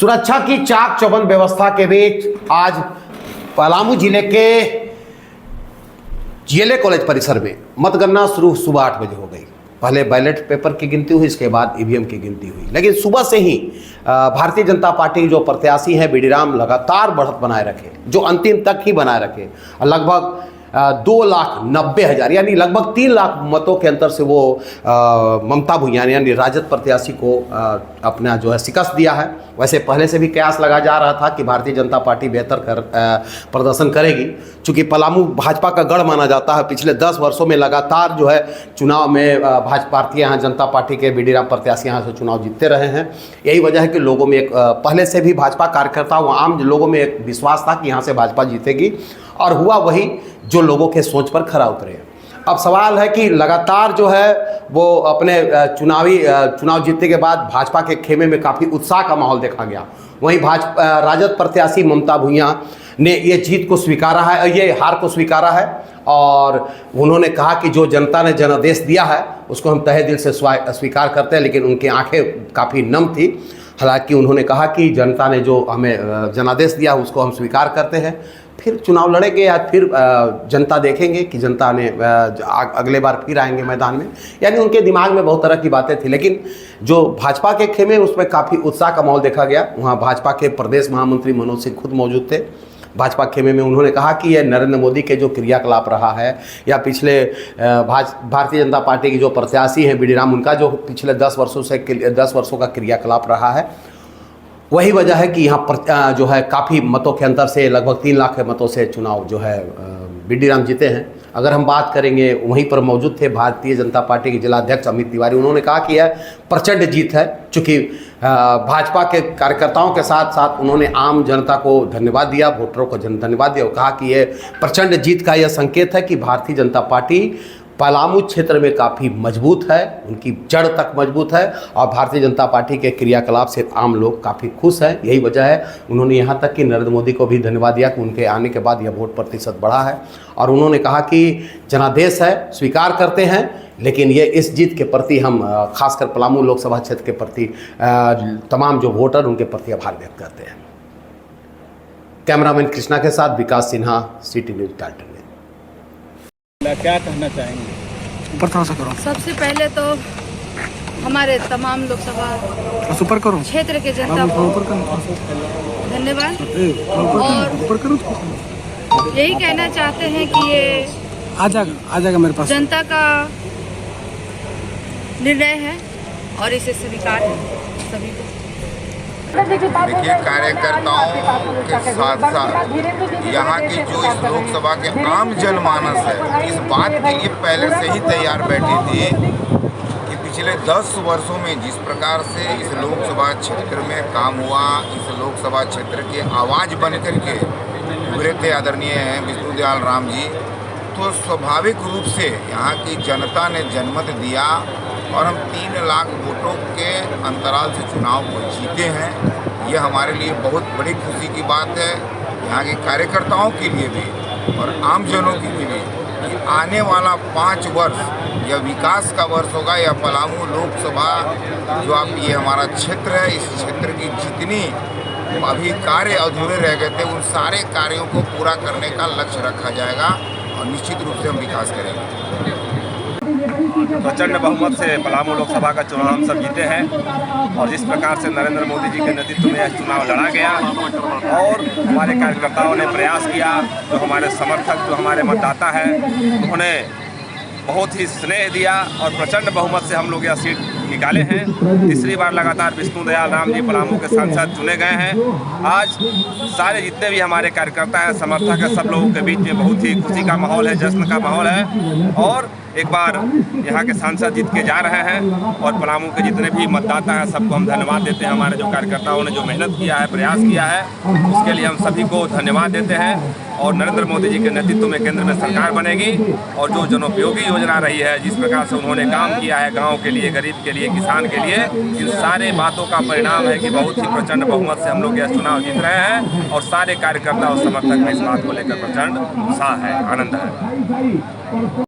सुरक्षा की चाक चौबंद व्यवस्था के बीच आज पलामू जिले के जीएलए कॉलेज परिसर में मतगणना शुरू सुबह 8 बजे हो गई। पहले बैलेट पेपर की गिनती हुई, इसके बाद ईवीएम की गिनती हुई। लेकिन सुबह से ही भारतीय जनता पार्टी जो प्रत्याशी हैं बीडीराम लगातार बढ़त बनाए रखे, जो अंतिम तक ही बनाए रखे। लगभग 2,90,000 यानी लगभग 3 लाख मतों के अंतर से वो ममता भुइयां यानी राजद प्रत्याशी को अपना जो है शिकस्त दिया है। वैसे पहले से भी कयास लगा जा रहा था कि भारतीय जनता पार्टी बेहतर प्रदर्शन करेगी, चूँकि पलामू भाजपा का गढ़ माना जाता है। पिछले 10 वर्षों में लगातार जो है चुनाव में भारतीय जनता पार्टी के बीडीराम प्रत्याशी यहाँ से चुनाव जीतते रहे हैं। यही वजह है कि लोगों में एक पहले से भी भाजपा कार्यकर्ता व आम लोगों में एक विश्वास था कि यहाँ से भाजपा जीतेगी, और हुआ वही जो लोगों के सोच पर खरा उतरे। अब सवाल है कि लगातार जो है वो अपने चुनाव जीतने के बाद भाजपा के खेमे में काफ़ी उत्साह का माहौल देखा गया। वहीं राजद प्रत्याशी ममता भुइयां ने ये जीत को स्वीकारा है, ये हार को स्वीकारा है, और उन्होंने कहा कि जो जनता ने जनादेश दिया है उसको हम तहे दिल से स्वीकार करते हैं। लेकिन उनकी आंखें काफ़ी नम थी। हालांकि उन्होंने कहा कि जनता ने जो हमें जनादेश दिया उसको हम स्वीकार करते हैं, फिर चुनाव लड़ेंगे या फिर जनता देखेंगे कि जनता ने अगले बार फिर आएंगे मैदान में। यानी उनके दिमाग में बहुत तरह की बातें थी। लेकिन जो भाजपा के खेमे उसमें काफ़ी उत्साह का माहौल देखा गया। वहाँ भाजपा के प्रदेश महामंत्री मनोज सिंह खुद मौजूद थे। भाजपा खेमे में उन्होंने कहा कि यह नरेंद्र मोदी के जो क्रियाकलाप रहा है, या पिछले भारतीय जनता पार्टी की जो प्रत्याशी हैं बीडीराम, उनका जो पिछले 10 वर्षों का क्रियाकलाप रहा है, वही वजह है कि यहाँ पर जो है काफ़ी मतों के अंतर से लगभग 3 लाख के मतों से चुनाव जो है बीडीराम जीते हैं। अगर हम बात करेंगे, वहीं पर मौजूद थे भारतीय जनता पार्टी के जिलाध्यक्ष अमित तिवारी। उन्होंने कहा कि यह प्रचंड जीत है, चूँकि भाजपा के कार्यकर्ताओं के साथ साथ उन्होंने आम जनता को धन्यवाद दिया, वोटरों को धन्यवाद दिया और कहा कि यह प्रचंड जीत का यह संकेत है कि भारतीय जनता पार्टी पलामू क्षेत्र में काफ़ी मजबूत है, उनकी जड़ तक मजबूत है, और भारतीय जनता पार्टी के क्रियाकलाप से आम लोग काफ़ी खुश हैं। यही वजह है उन्होंने यहाँ तक कि नरेंद्र मोदी को भी धन्यवाद दिया कि उनके आने के बाद यह वोट प्रतिशत बढ़ा है। और उन्होंने कहा कि जनादेश है, स्वीकार करते हैं, लेकिन ये इस जीत के प्रति हम खासकर पलामू लोकसभा क्षेत्र के प्रति तमाम जो वोटर उनके प्रति आभार व्यक्त करते हैं। कैमरामैन कृष्णा के साथ विकास सिन्हा, सिटी न्यूज़ टाइटल। क्या कहना चाहेंगे? सबसे पहले तो हमारे तमाम लोकसभा क्षेत्र के जनता को धन्यवाद, और यही कहना चाहते हैं कि ये आ जाएगा मेरे पास जनता का निर्णय है और इसे स्वीकार है सभी को। देखिए, कार्यकर्ताओं के साथ साथ यहाँ की जो इस लोकसभा के आम जनमानस है, इस बात के लिए पहले से ही तैयार बैठी थी कि पिछले 10 वर्षों में जिस प्रकार से इस लोकसभा क्षेत्र में काम हुआ, इस लोकसभा क्षेत्र की आवाज़ बन करके उभरे थे आदरणीय विष्णुदयाल राम जी, तो स्वाभाविक रूप से यहाँ की जनता ने जनमत दिया और हम 3 लाख वोटों के अंतराल से चुनाव को जीते हैं। ये हमारे लिए बहुत बड़ी खुशी की बात है, यहाँ के कार्यकर्ताओं के लिए भी और आमजनों के लिए भी, कि आने वाला 5 वर्ष या विकास का वर्ष होगा, या पलामू लोकसभा जो आप ये हमारा क्षेत्र है, इस क्षेत्र की जितनी अभी कार्य अधूरे रह गए थे उन सारे कार्यों को पूरा करने का लक्ष्य रखा जाएगा और निश्चित रूप से हम विकास करेंगे। प्रचंड बहुमत से पलामू लोकसभा का चुनाव हम सब जीते हैं, और जिस प्रकार से नरेंद्र मोदी जी के नेतृत्व में यह चुनाव लड़ा गया और हमारे कार्यकर्ताओं ने प्रयास किया, जो हमारे समर्थक, जो हमारे मतदाता हैं, उन्होंने बहुत ही स्नेह दिया और प्रचंड बहुमत से हम लोग यह सीट निकाले हैं। तीसरी बार लगातार विष्णुदयाल राम जी पलामू के सांसद चुने गए हैं। आज सारे जितने भी हमारे कार्यकर्ता हैं, समर्थक हैं, सब लोगों के बीच में बहुत ही खुशी का माहौल है, जश्न का माहौल है, और एक बार यहाँ के सांसद जीत के जा रहे हैं। और पलामू के जितने भी मतदाता हैं सबको हम धन्यवाद देते हैं। हमारे जो कार्यकर्ताओं ने जो मेहनत किया है, प्रयास किया है, उसके लिए हम सभी को धन्यवाद देते हैं। और नरेंद्र मोदी जी के नेतृत्व में केंद्र में सरकार बनेगी, और जो जनोपयोगी योजना रही है, जिस प्रकार से उन्होंने काम किया है गाँव के लिए, गरीब के लिए, किसान के लिए, इन सारे बातों का परिणाम है कि बहुत ही प्रचंड बहुमत से हम लोग यह चुनाव जीत रहे हैं, और सारे कार्यकर्ता और समर्थक में इस बात को लेकर प्रचंड उत्साह है, आनंद है।